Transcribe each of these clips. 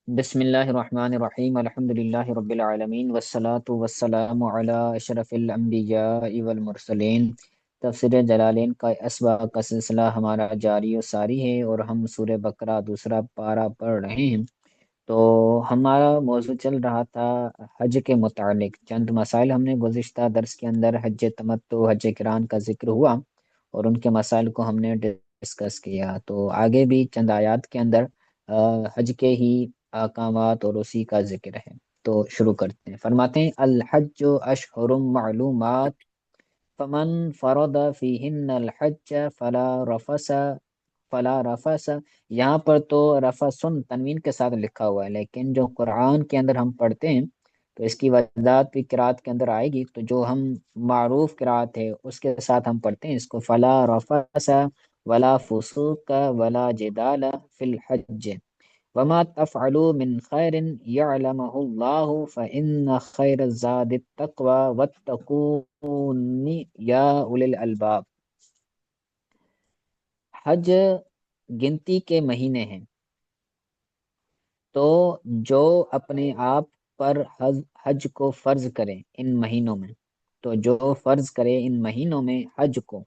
بسم اللہ الرحمن الرحیم الحمد للہ رب العالمین والصلاة والسلام علی اشرف الانبیاء والمرسلین۔ تفسیر جلالین کا اسباق کا سلسلہ ہمارا جاری و ساری ہے اور ہم سورہ بقرہ دوسرا پارہ پڑھ رہے ہیں۔ تو ہمارا موضوع چل رہا تھا حج کے متعلق، چند مسائل ہم نے گزشتہ درس کے اندر حج تمتع حج کران کا ذکر ہوا اور ان کے مسائل کو ہم نے ڈسکس کیا۔ تو آگے بھی چند آیات کے اندر حج کے ہی احکامات اور اسی کا ذکر ہے۔ تو شروع کرتے ہیں۔ فرماتے ہیں الحج اشہر معلومات فمن فرض فیہن الحج فلا رفس۔ یہاں پر تو رفسن تنوین کے ساتھ لکھا ہوا ہے، لیکن جو قرآن کے اندر ہم پڑھتے ہیں تو اس کی وضاحت بھی قرات کے اندر آئے گی۔ تو جو ہم معروف قرات ہے اس کے ساتھ ہم پڑھتے ہیں اس کو فلا رفس ولا فسوق ولا جدال فی الحج وما تفعلوا من خیر یعلمہ اللہ فإن خیر الزاد التقوی واتقون یا اولی الالباب۔ حج گنتی کے مہینے ہیں، تو جو اپنے آپ پر حج کو فرض کرے ان مہینوں میں، تو جو فرض کرے ان مہینوں میں حج کو،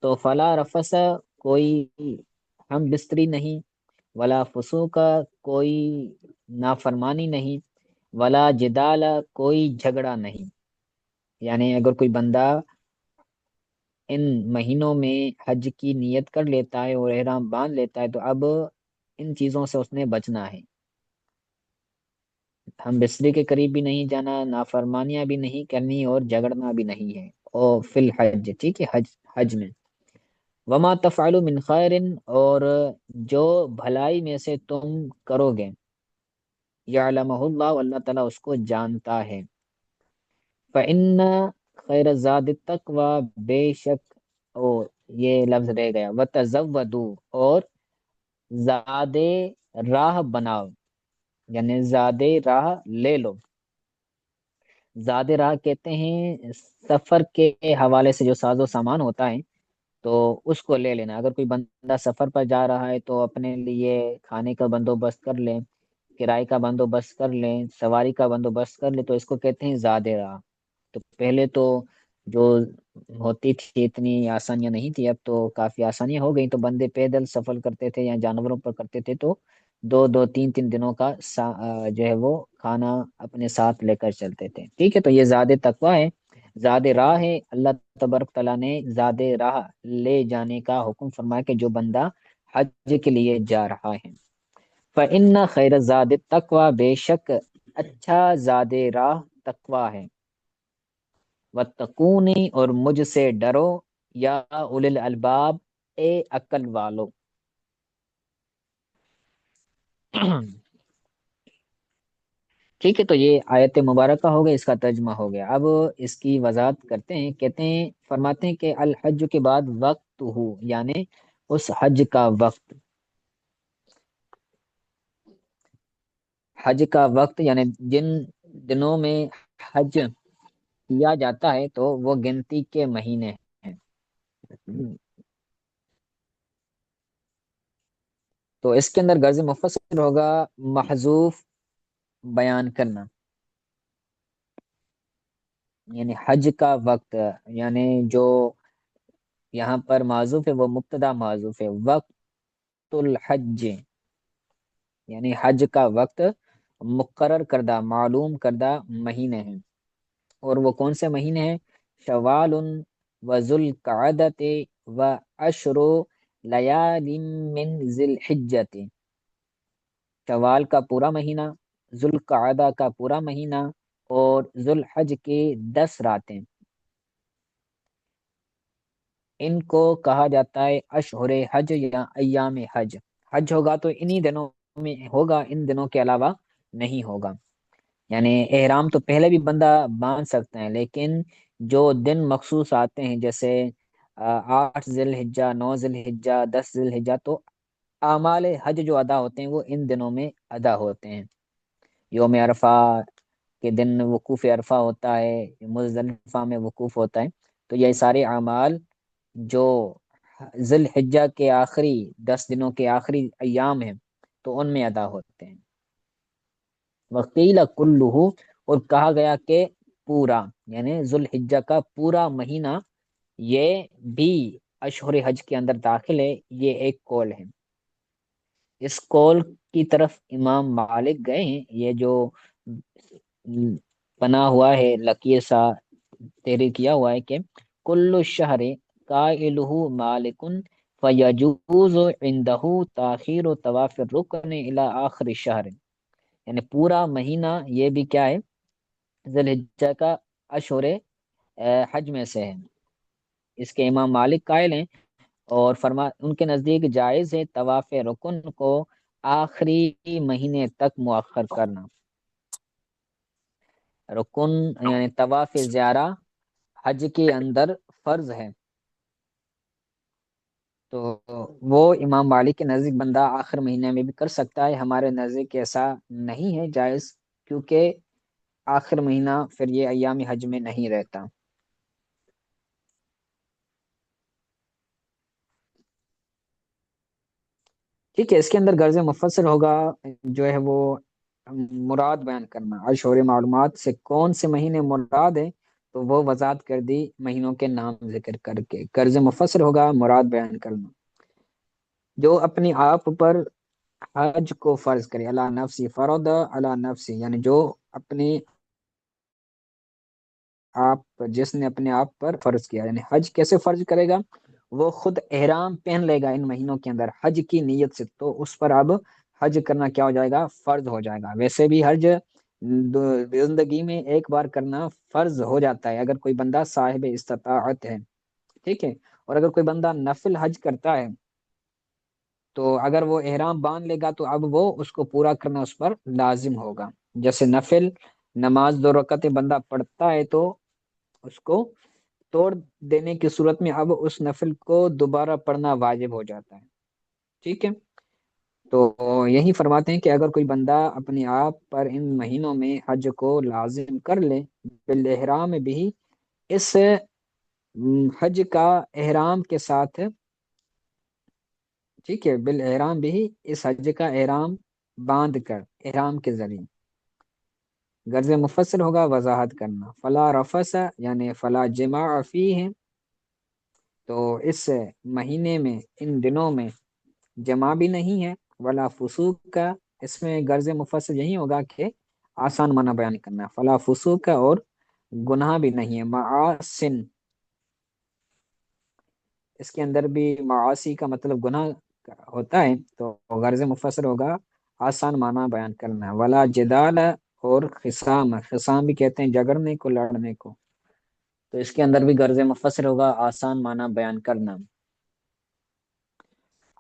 تو فلا رفس کوئی ہم بستری نہیں، ولا فسوق کوئی نافرمانی نہیں، ولا جدال کوئی جھگڑا نہیں۔ یعنی اگر کوئی بندہ ان مہینوں میں حج کی نیت کر لیتا ہے اور احرام باندھ لیتا ہے تو اب ان چیزوں سے اس نے بچنا ہے۔ ہم بستری کے قریب بھی نہیں جانا، نافرمانیاں بھی نہیں کرنی اور جھگڑنا بھی نہیں ہے، اور فی الحج، ٹھیک ہے، حج میں وما تفعلوا من خیر، اور جو بھلائی میں سے تم کرو گے، یعلمہ اللہ، اللہ تعالیٰ اس کو جانتا ہے، فإن خیر الزاد التقوی، بے شک، او یہ لفظ رہ گیا، وتزودوا، اور زاد راہ بناؤ، یعنی زاد راہ لے لو۔ زاد راہ کہتے ہیں سفر کے حوالے سے جو ساز و سامان ہوتا ہے تو اس کو لے لینا۔ اگر کوئی بندہ سفر پر جا رہا ہے تو اپنے لیے کھانے کا بندوبست کر لیں، کرائے کا بندوبست کر لیں، سواری کا بندوبست کر لیں، تو اس کو کہتے ہیں زاد راہ۔ تو پہلے تو جو ہوتی تھی اتنی آسانیاں نہیں تھی، اب تو کافی آسانیاں ہو گئی، تو بندے پیدل سفر کرتے تھے یا جانوروں پر کرتے تھے، تو دو دو تین تین دنوں کا جو ہے وہ کھانا اپنے ساتھ لے کر چلتے تھے، ٹھیک ہے۔ تو یہ زاد تقوی ہے، زاد راہ ہے۔ اللہ تبارک تعالیٰ نے زاد راہ لے جانے کا حکم فرمایا کہ جو بندہ حج کے لیے جا رہا ہے، فإن خیر زاد تقوی، بے شک اچھا زاد راہ تقوی ہے، واتقونی، اور مجھ سے ڈرو، یا اولی الالباب، اے عقل والو۔ ٹھیک ہے، تو یہ آیت مبارکہ ہو گیا، اس کا ترجمہ ہو گیا۔ اب اس کی وضاحت کرتے ہیں، کہتے ہیں، فرماتے ہیں کہ الحج کے بعد وقت ہو، یعنی اس حج کا وقت، حج کا وقت یعنی جن دنوں میں حج کیا جاتا ہے تو وہ گنتی کے مہینے ہیں۔ تو اس کے اندر غرض مفصل ہوگا محذوف بیان کرنا، یعنی حج کا وقت، یعنی جو یہاں پر معذوف ہے وہ مبتدا معذوف ہے، وقت الحج، یعنی حج کا وقت مقرر کردہ معلوم کردہ مہینے ہیں، اور وہ کون سے مہینے ہیں؟ شوال و ذوالقعدۃ و عشر لیال من ذی الحجۃ، شوال کا پورا مہینہ، ذوالقعدہ کا پورا مہینہ، اور ذوالحج کی 10 راتیں، ان کو کہا جاتا ہے اشہر حج یا ایام حج۔ حج ہوگا تو انہی دنوں میں ہوگا، ان دنوں کے علاوہ نہیں ہوگا۔ یعنی احرام تو پہلے بھی بندہ باندھ سکتے ہیں، لیکن جو دن مخصوص آتے ہیں جیسے 8 ذی الحجہ، 9 ذی الحجہ، 10 ذی الحجہ، تو اعمال حج جو ادا ہوتے ہیں وہ ان دنوں میں ادا ہوتے ہیں۔ یوم عرفہ کے دن وقوف عرفہ ہوتا ہے، مزدلفہ میں وقوف ہوتا ہے، تو یہ سارے اعمال جو ذی الحجہ کے آخری 10 دنوں کے آخری ایام ہیں تو ان میں ادا ہوتے ہیں۔ وقیل کلہ، اور کہا گیا کہ پورا، یعنی ذی الحجہ کا پورا مہینہ یہ بھی اشہر حج کے اندر داخل ہے، یہ ایک قول ہے۔ اس قول کی طرف امام مالک گئے ہیں، یہ جو بنا ہوا ہے لکیر سا تحریر کیا ہوا ہے کہ کل الشہر قائلہ مالکن فیجوز عندہ تاخیر طواف الرکن الی آخر الشہر، یعنی پورا مہینہ یہ بھی کیا ہے، ذی الحجہ کا اشہر حج میں سے ہے، اس کے امام مالک قائل ہیں، اور ان کے نزدیک جائز ہے طواف رکن کو آخری مہینے تک مؤخر کرنا۔ رکن یعنی طواف زیارہ حج کے اندر فرض ہے، تو وہ امام مالک کے نزدیک بندہ آخر مہینے میں بھی کر سکتا ہے، ہمارے نزدیک ایسا نہیں ہے جائز، کیونکہ آخر مہینہ پھر یہ ایام حج میں نہیں رہتا۔ ٹھیک ہے، اس کے اندر غرض مفصل ہوگا جو ہے وہ مراد بیان کرنا، اشہر معلومات سے کون سے مہینے مراد ہیں تو وہ وضاحت کر دی مہینوں کے نام ذکر کر کے۔ غرض مفصل ہوگا مراد بیان کرنا، جو اپنی آپ پر حج کو فرض کرے، اللہ نفسی فرض اللہ نفسی، یعنی جو اپنے آپ، جس نے اپنے آپ پر فرض کیا، یعنی حج کیسے فرض کرے گا، وہ خود احرام پہن لے گا ان مہینوں کے اندر حج کی نیت سے، تو اس پر اب حج کرنا کیا ہو جائے گا، فرض ہو جائے گا۔ ویسے بھی حج زندگی میں ایک بار کرنا فرض ہو جاتا ہے اگر کوئی بندہ صاحب استطاعت ہے، ٹھیک ہے، اور اگر کوئی بندہ نفل حج کرتا ہے تو اگر وہ احرام باندھ لے گا تو اب وہ اس کو پورا کرنا اس پر لازم ہوگا۔ جیسے نفل نماز 2 رکعتیں بندہ پڑھتا ہے تو اس کو توڑ دینے کی صورت میں اب اس نفل کو دوبارہ پڑھنا واجب ہو جاتا ہے، ٹھیک ہے۔ تو یہی فرماتے ہیں کہ اگر کوئی بندہ اپنے آپ پر ان مہینوں میں حج کو لازم کر لے بالاحرام بھی، اس حج کا احرام کے ساتھ، ٹھیک ہے، بالاحرام بھی، اس حج کا احرام باندھ کر احرام کے ذریعے، غرض مفصل ہوگا وضاحت کرنا، فلا رفس یعنی فلا جماع فیہ، تو اس مہینے میں ان دنوں میں جمع بھی نہیں ہے، ولا فسوق کا، اس میں غرض مفصل یہی ہوگا کہ آسان معنی بیان کرنا، فلا فسوق کا، اور گناہ بھی نہیں ہے، معاصن، اس کے اندر بھی معاصی کا مطلب گناہ ہوتا ہے، تو غرض مفسر ہوگا آسان معنی بیان کرنا، ولا جدال، اور خصام، خصام بھی کہتے ہیں جگڑنے کو، لڑنے کو، تو اس کے اندر بھی غرض مفسر ہوگا آسان معنی بیان کرنا۔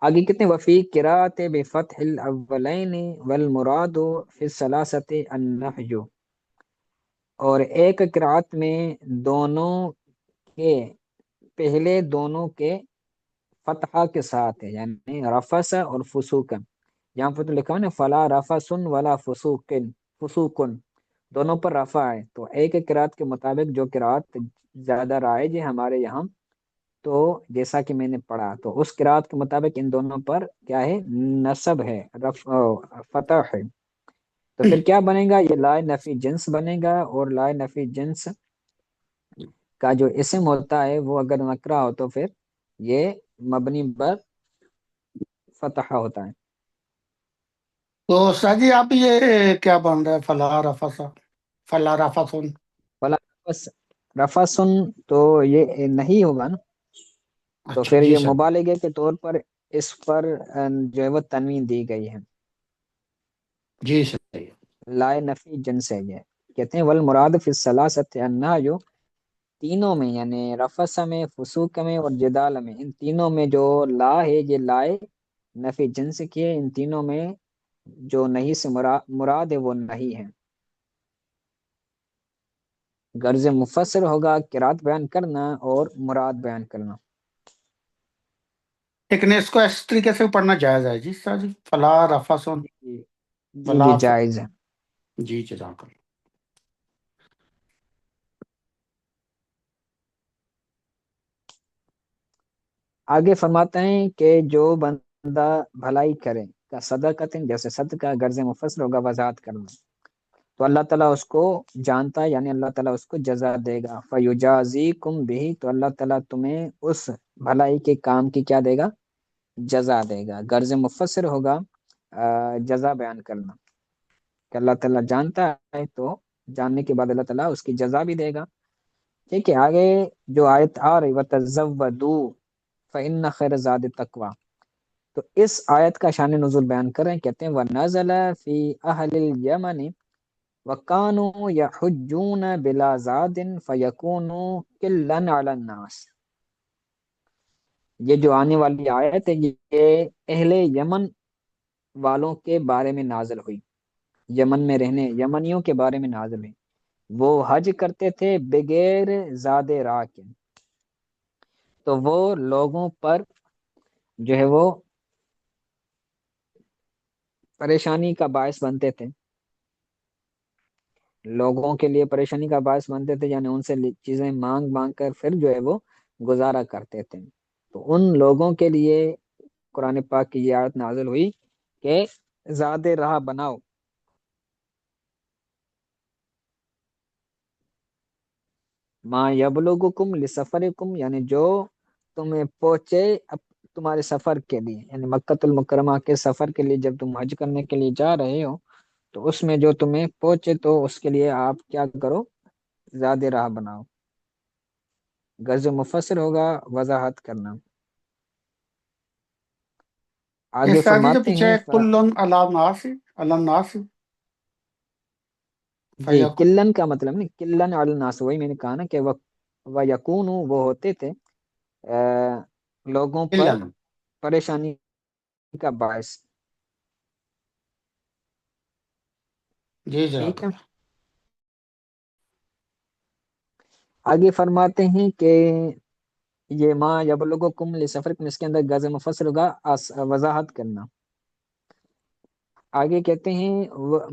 آگے کتنے، وفی قرات بفتح الاولین والمراد فی الثلاثه النحج، اور ایک قرات میں دونوں کے، پہلے دونوں کے فتحہ کے ساتھ ہے، یعنی رفس اور فسوق، یہاں پر تو لکھا ہے نا فلا رفسن ولا فسوقن، فسوقن دونوں پر رفع ہے، تو ایک قرات کے مطابق جو قرات زیادہ رائج ہے ہمارے یہاں، تو جیسا کہ میں نے پڑھا تو اس قرات کے مطابق ان دونوں پر کیا ہے، نصب ہے، فتح ہے، تو پھر کیا بنے گا، یہ لائے نفی جنس بنے گا، اور لائے نفی جنس کا جو اسم ہوتا ہے وہ اگر نکرا ہو تو پھر یہ مبنی پر فتح ہوتا ہے۔ تو استاد جی آپ یہ کیا بن رہا ہے فلا رفسا، فلا رفسن؟ فلا رفسن تو یہ نہیں ہوگا نا، تو اچھا پھر جی یہ سر، مبالغے کے طور پر اس پر جو ہے وہ تنوین دی گئی ہے، جی سر، لائے نفی جنس ہے یہ، کہتے ہیں والمراد فی الثلاثۃ انہا، جو تینوں میں یعنی رفس میں، فسوق میں اور جدال میں، ان تینوں میں جو لا ہے یہ لائے نفی جنس کی ہے، ان تینوں میں جو نہیں سے مراد ہے وہ نہیں ہے۔ غرض مفسر ہوگا قرات بیان کرنا اور مراد بیان کرنا۔ لیکن اس کو اس طریقے سے پڑھنا جائز ہے جی سر جی، فلا رفسن جی جی ولا جی جائز ہے۔ جی جزاک اللہ۔ آگے فرماتے ہیں کہ جو بندہ بھلائی کرے کا صدقہ، جیسے صدقہ، غرض مفسر ہوگا وضاحت کرنا، تو اللہ تعالیٰ اس کو جانتا ہے، یعنی اللہ تعالیٰ اس کو جزا دے گا، فَيُجَازِيكُمْ بِهِ، تو اللہ تعالیٰ تمہیں اس بھلائی کے کام کی کیا دے گا؟ جزا دے گا۔ غرض مفسر ہوگا جزا بیان کرنا، کہ اللہ تعالیٰ جانتا ہے تو جاننے کے بعد اللہ تعالیٰ اس کی جزا بھی دے گا۔ ٹھیک ہے، آگے جو آیت آ رہی وَتَزَوَّدُوا فَإِنَّ خَيْرَ الزَّادِ التَّقْوَىٰ، تو اس آیت کا شان نزول بیان کر رہے ہیں، کہتے ہیں وَنَزَلَ فِي أَهْلِ الْيَمَنِ وَكَانُوا يَحُجُّونَ بِلَا زَادٍ فَيَكُونُوا كِلًّا عَلَى النَّاسِ، یہ جو آنے والی آیت ہے یہ اہل یمن والوں کے بارے میں نازل ہوئی، یمن میں رہنے یمنیوں کے بارے میں نازل ہوئی۔ وہ حج کرتے تھے بغیر زاد راہ کے، تو وہ لوگوں پر جو ہے وہ پریشانی کا باعث بنتے تھے، لوگوں کے لیے پریشانی کا باعث بنتے تھے، یعنی ان سے چیزیں مانگ مانگ کر پھر جو ہے وہ گزارا کرتے تھے۔ تو ان لوگوں کے لیے قرآن پاک کی یہ آیت نازل ہوئی کہ زاد راہ بناؤ، ما یبلغکم لسفرکم، یعنی جو تمہیں پہنچے تمہارے سفر کے لیے، یعنی مکۃ المکرمہ کے سفر کے لیے جب تم حج کرنے کے لیے جا رہے ہو، تو اس میں جو تمہیں پہنچے تو اس کے لیے آپ کیا کرو؟ زاد راہ بناؤ۔ غرض مفسر ہوگا وضاحت کرنا۔ یہ آگے شاید جو فرماتے پیچھے ہیں کلن الناس جی، فیکن کلن کا مطلب نہیں، کلن علی الناس، وہی میں نے کہا نا کہ وہ یکون، وہ ہوتے تھے لوگوں پر کلن پریشانی کا باعث۔ جی ٹھیک جزاک ہے، اللہ. آگے فرماتے ہیں کہ یہ ما یبلغکم لسفرکم، اس کے اندر غرض مفسر ہوگا وضاحت کرنا۔ آگے کہتے ہیں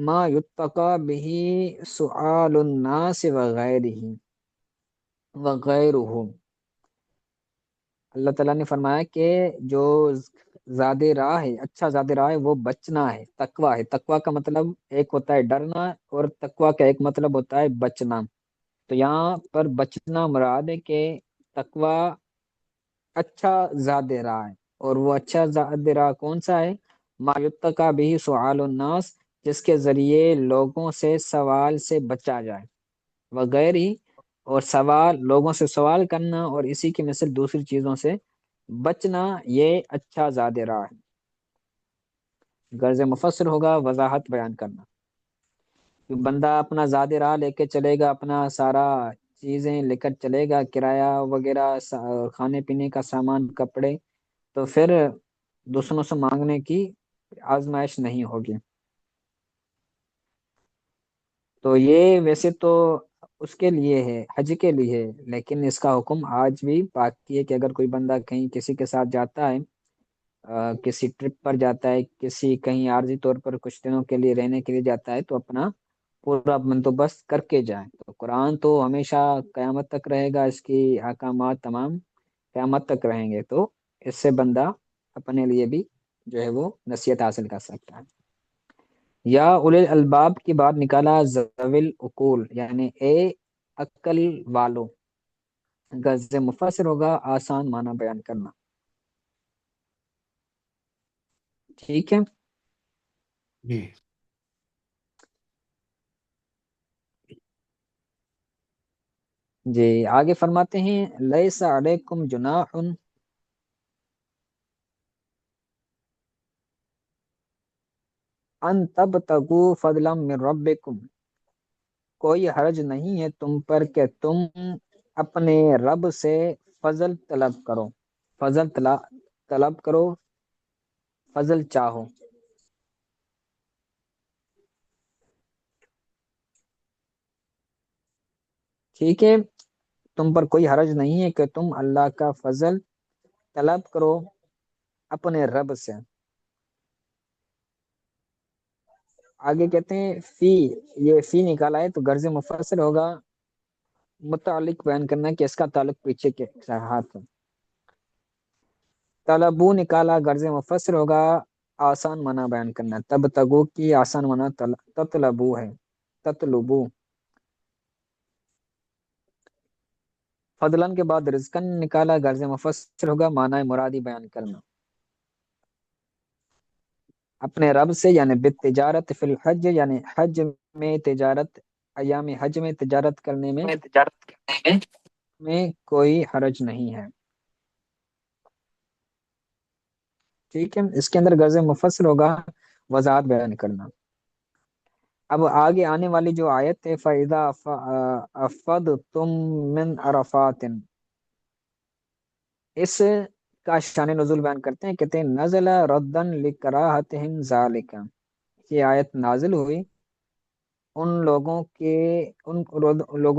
ما یتقى به سؤال الناس وغیرہ، اللہ تعالیٰ نے فرمایا کہ جو زاد راہ ہے، اچھا زاد راہ ہے، وہ بچنا ہے، تقوی ہے۔ تقوی کا مطلب ایک ہوتا ہے ڈرنا، اور تقوی کا ایک مطلب ہوتا ہے بچنا۔ تو یہاں پر بچنا مراد ہے کہ تقوی اچھا زاد راہ ہے، اور وہ اچھا زاد راہ کون سا ہے؟ ما یتقى به سؤال الناس، جس کے ذریعے لوگوں سے سوال سے بچا جائے، وغیر ہی، اور سوال، لوگوں سے سوال کرنا اور اسی کی مثل دوسری چیزوں سے بچنا، یہ اچھا زاد راہ ہے۔ غرض مفسر ہوگا وضاحت بیان کرنا، کہ بندہ اپنا زاد راہ لے کے چلے گا، اپنا سارا چیزیں لے کر چلے گا، کرایہ وغیرہ، کھانے پینے کا سامان، کپڑے، تو پھر دوسروں سے مانگنے کی آزمائش نہیں ہوگی۔ تو یہ ویسے تو اس کے لیے ہے، حج کے لیے ہے، لیکن اس کا حکم آج بھی باقی ہے کہ اگر کوئی بندہ کہیں کسی کے ساتھ جاتا ہے، کسی ٹرپ پر جاتا ہے، کسی کہیں عارضی طور پر کچھ دنوں کے لیے رہنے کے لیے جاتا ہے، تو اپنا پورا بندوبست کر کے جائیں۔ تو قرآن تو ہمیشہ قیامت تک رہے گا، اس کی احکامات تمام قیامت تک رہیں گے، تو اس سے بندہ اپنے لیے بھی جو ہے وہ نصیحت حاصل کر سکتا ہے۔ یا اولل الباب کی بات نکالا ذوی العقول، یعنی اے عقل والو، غرض مفسر ہوگا آسان معنی بیان کرنا۔ ٹھیک ہے جی جی، آگے فرماتے ہیں لیس علیکم جناح ان تبتغوا فضلا من ربکم، کوئی حرج نہیں ہے تم پر کہ تم اپنے رب سے فضل طلب کرو، فضل طلب کرو، فضل چاہو۔ ٹھیک ہے، تم پر کوئی حرج نہیں ہے کہ تم اللہ کا فضل طلب کرو اپنے رب سے۔ آگے کہتے ہیں فی، یہ فی نکالا ہے تو غرض مفسر ہوگا متعلق بیان کرنا، کہ اس کا تعلق پیچھے کے ہاتھ ہے۔ طلبو نکالا غرض مفسر ہوگا آسان معنی بیان کرنا، تب تگو کی آسان معنی تطلبو ہے، تطلبو۔ فضلن کے بعد رزقن نکالا غرض مفسر ہوگا معنی مرادی بیان کرنا، اپنے رب سے یعنی بالتجارت فی الحج یعنی حج میں تجارت، ایام حج میں تجارت کرنے میں تجارت کرنے میں کوئی حرج نہیں ہے، ٹھیک ہے۔ اس کے اندر غرض مفسر ہوگا وضاحت بیان کرنا۔ اب آگے آنے والی جو آیت ہے فَإِذَا أَفَضْتُم مِّنْ عَرَفَاتٍ، اس کا شان نزول بیان کرتے ہیں، کہتے ہیں نزل ردن لکراہتہم ذالک، یہ آیت نازل ہوئی ان لوگوں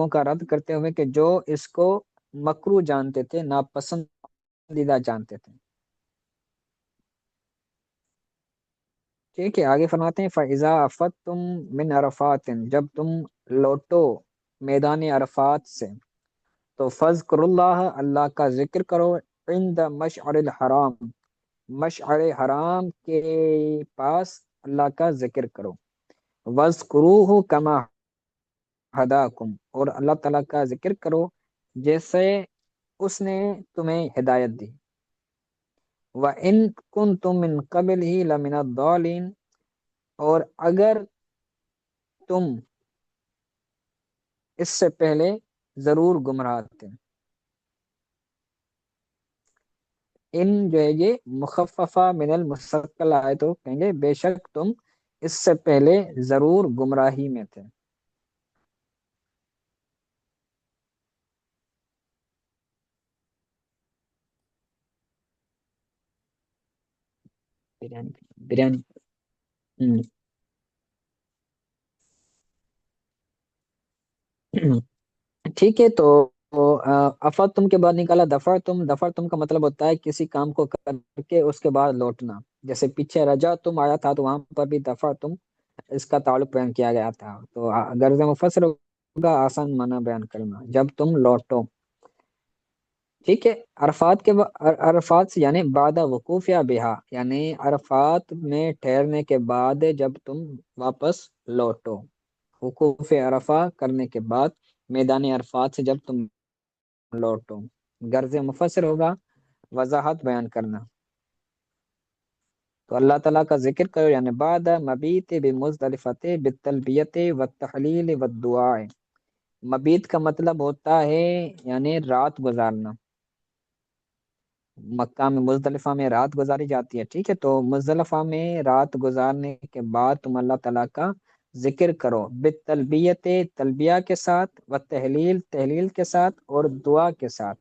کا رد کرتے ہوئے کہ جو اس کو مکروہ جانتے تھے، ناپسندیدہ جانتے تھے، ٹھیک ہے۔ آگے فرماتے ہیں فَإِذَا أَفَضْتُم مِّنْ عَرَفَاتٍ، جب تم لوٹو میدان عرفات سے، تو فَاذْكُرُوا اللَّهَ، اللہ کا ذکر کرو، عند مشعر الحرام، مشعر حرام کے پاس اللہ کا ذکر کرو، وَاذْكُرُوهُ كَمَا ہداکم، اور اللہ تعالیٰ کا ذکر کرو جیسے اس نے تمہیں ہدایت دی، وَإِن كُنتُم مِّن قَبْلِهِ لَمِنَ الضَّالِّينَ، اور اگر تم اس سے پہلے ضرور گمراہ تھے، ان جو ہے یہ مخففہ من المثقل آئے تو کہیں گے بے شک تم اس سے پہلے ضرور گمراہی میں تھے، بریانی بریانی ٹھیک ہے۔ تو افت تم کے بعد نکالا دفع تم، دفع تم کا مطلب ہوتا ہے کسی کام کو کر کے اس کے بعد لوٹنا، جیسے پیچھے رجا تم آیا تھا تو وہاں پر بھی دفع تم اس کا تعلق بیان کیا گیا تھا، تو غرض مفسر ہوگا آسان معنی بیان کرنا، جب تم لوٹو، ٹھیک ہے۔ عرفات عرفات سے یعنی بعد وقوف یا بہا، یعنی عرفات میں ٹھہرنے کے بعد جب تم واپس لوٹو، وقوف عرفہ کرنے کے بعد میدان عرفات سے جب تم لوٹو، غرض مفسر ہوگا وضاحت بیان کرنا، تو اللہ تعالیٰ کا ذکر کرو یعنی بعد مبیت بمزدلفت بالتلبیت والتحلیل والدعاء، مبیت کا مطلب ہوتا ہے یعنی رات گزارنا، مکہ میں مزدلفہ میں رات گزاری جاتی ہے، ٹھیک ہے، تو مزدلفہ میں رات گزارنے کے بعد تم اللہ تعالیٰ کا ذکر کرو بالتلبیت، تلبیہ کے ساتھ، والتحلیل، تحلیل کے ساتھ، اور دعا کے ساتھ۔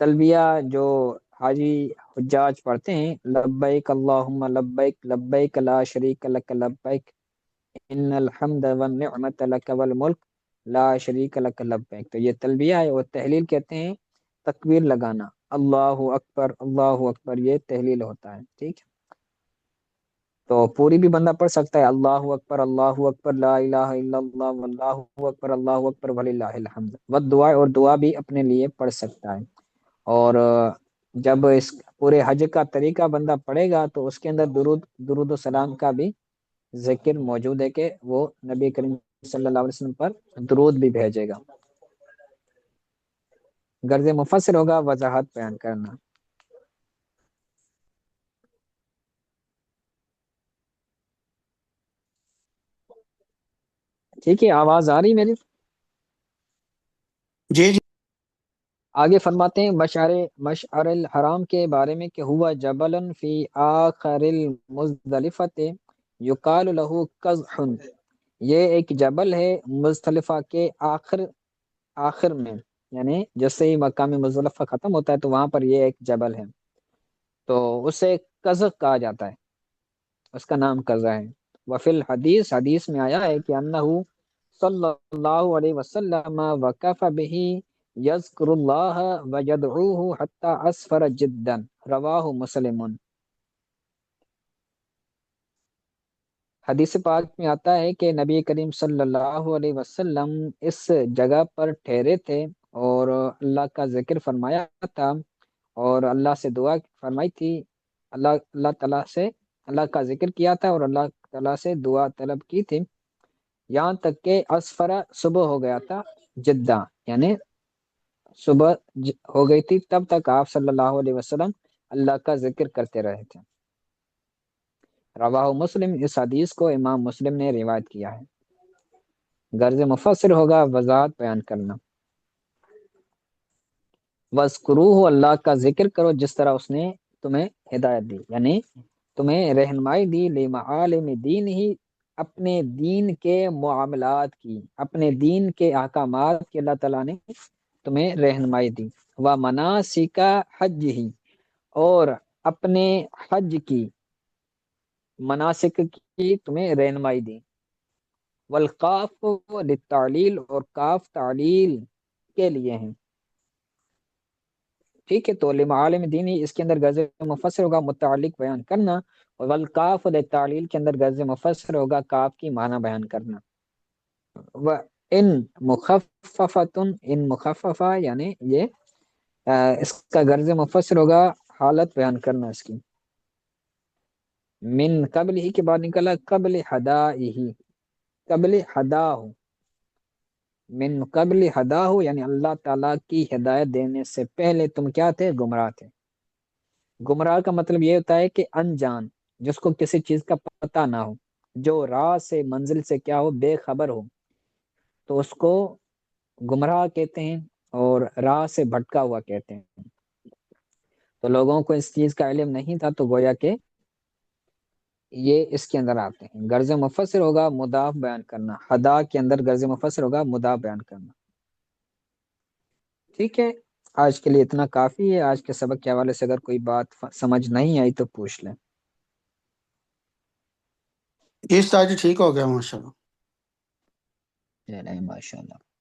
تلبیہ جو حاجی حجاج پڑھتے ہیں، لبیک اللہم لبیک لبیک لا شریک لک لبیک ان الحمد والنعمت لک والملک لا شریک لک لبیک، تو یہ تلبیہ ہے، اور تحلیل کہتے ہیں تکبیر لگانا، اللہ اکبر یہ تحلیل ہوتا ہے، ٹھیک ہے۔ تو پوری بھی بندہ پڑھ سکتا ہے، اللہ اکبر لا الہ الا اللہ واللہ اکبر اللہ اکبر وللہ الحمد، والدعا، اور دعا بھی اپنے لیے پڑھ سکتا ہے، اور جب اس پورے حج کا طریقہ بندہ پڑھے گا تو اس کے اندر درود و سلام کا بھی ذکر موجود ہے کہ وہ نبی کریم صلی اللہ علیہ وسلم پر درود بھی بھیجے گا، غرض مفسر ہوگا وضاحت بیان کرنا، ٹھیک ہے۔ آواز آ رہی میری؟ جی جی آگے فرماتے ہیں مشعر الحرام کے بارے میں کہ ہوا جبل فی آخر المزدلفت یقال له قزح، یہ ایک جبل ہے مزدلفہ کے آخر میں، یعنی جیسے ہی مقام مزدلفہ ختم ہوتا ہے تو وہاں پر یہ ایک جبل ہے، تو اسے قزح کہا جاتا ہے، اس کا نام قزح ہے۔ وفی الحدیث، حدیث میں آیا ہے کہ انہو صلی اللہ علیہ وسلم وقف به یذکر اللہ ویدعوہ حتی اسفر جدا، رواہ مسلم، حدیث پاک میں آتا ہے کہ نبی کریم صلی اللہ علیہ وسلم اس جگہ پر ٹھہرے تھے اور اللہ کا ذکر فرمایا تھا، اور اللہ سے دعا فرمائی تھی، اللہ تعالیٰ سے اللہ کا ذکر کیا تھا اور اللہ تعالیٰ سے دعا طلب کی تھی، یہاں تک کہ اسفرا صبح ہو گیا تھا جدہ، یعنی صبح ہو گئی تھی، تب تک آپ صلی اللہ علیہ وسلم اللہ کا ذکر کرتے رہے تھے۔ رواہ مسلم، اس حدیث کو امام مسلم نے روایت کیا ہے۔ غرض مفسر ہوگا وضاحت بیان کرنا۔ وَاذْكُرُوهُ، اللہ کا ذکر کرو جس طرح اس نے تمہیں ہدایت دی، یعنی تمہیں رہنمائی دی، لِمَعَالِمِ دِینِهِ، اپنے دین کے معاملات کی، اپنے دین کے احکامات کی اللہ تعالیٰ نے تمہیں رہنمائی دی۔ وَمَنَاسِكَ حَجِّهِ، اور اپنے حج کی مناسک کی تمہیں رہنمائی دی۔ والقاف للتعلیل، اور کاف تعلیل کے لیے ہیں، ٹھیک ہے۔ تو لمعالم دینی اس کے اندر غرض مفسر ہوگا متعلق بیان کرنا، اور والکاف للتعلیل کے اندر غرض مفسر ہوگا کاف کی معنی بیان کرنا۔ و ان مخففتن، ان مخففہ یعنی یہ اس کا غرض مفسر ہوگا حالت بیان کرنا اس کی۔ من قبل ہی کے بعد نکلا قبل ہدائہ، قبل ہداہ، من قبل ہداہ یعنی اللہ تعالیٰ کی ہدایت دینے سے پہلے تم کیا تھے؟ گمراہ تھے۔ گمراہ کا مطلب یہ ہوتا ہے کہ انجان، جس کو کسی چیز کا پتہ نہ ہو، جو راہ سے منزل سے کیا ہو بے خبر ہو، تو اس کو گمراہ کہتے ہیں اور راہ سے بھٹکا ہوا کہتے ہیں۔ تو لوگوں کو اس چیز کا علم نہیں تھا، تو گویا کہ یہ اس کے اندر آتے ہیں۔ غرض مفسر ہوگا مضاف بیان کرنا، ہدا کے اندر غرض مفسر ہوگا مضاف بیان کرنا، ٹھیک ہے۔ آج کے لیے اتنا کافی ہے۔ آج کے سبق کے حوالے سے اگر کوئی بات سمجھ نہیں آئی تو پوچھ لیں۔ جی استاد جی ٹھیک ہو گیا ماشاء اللہ۔ چلیں ماشاء اللہ۔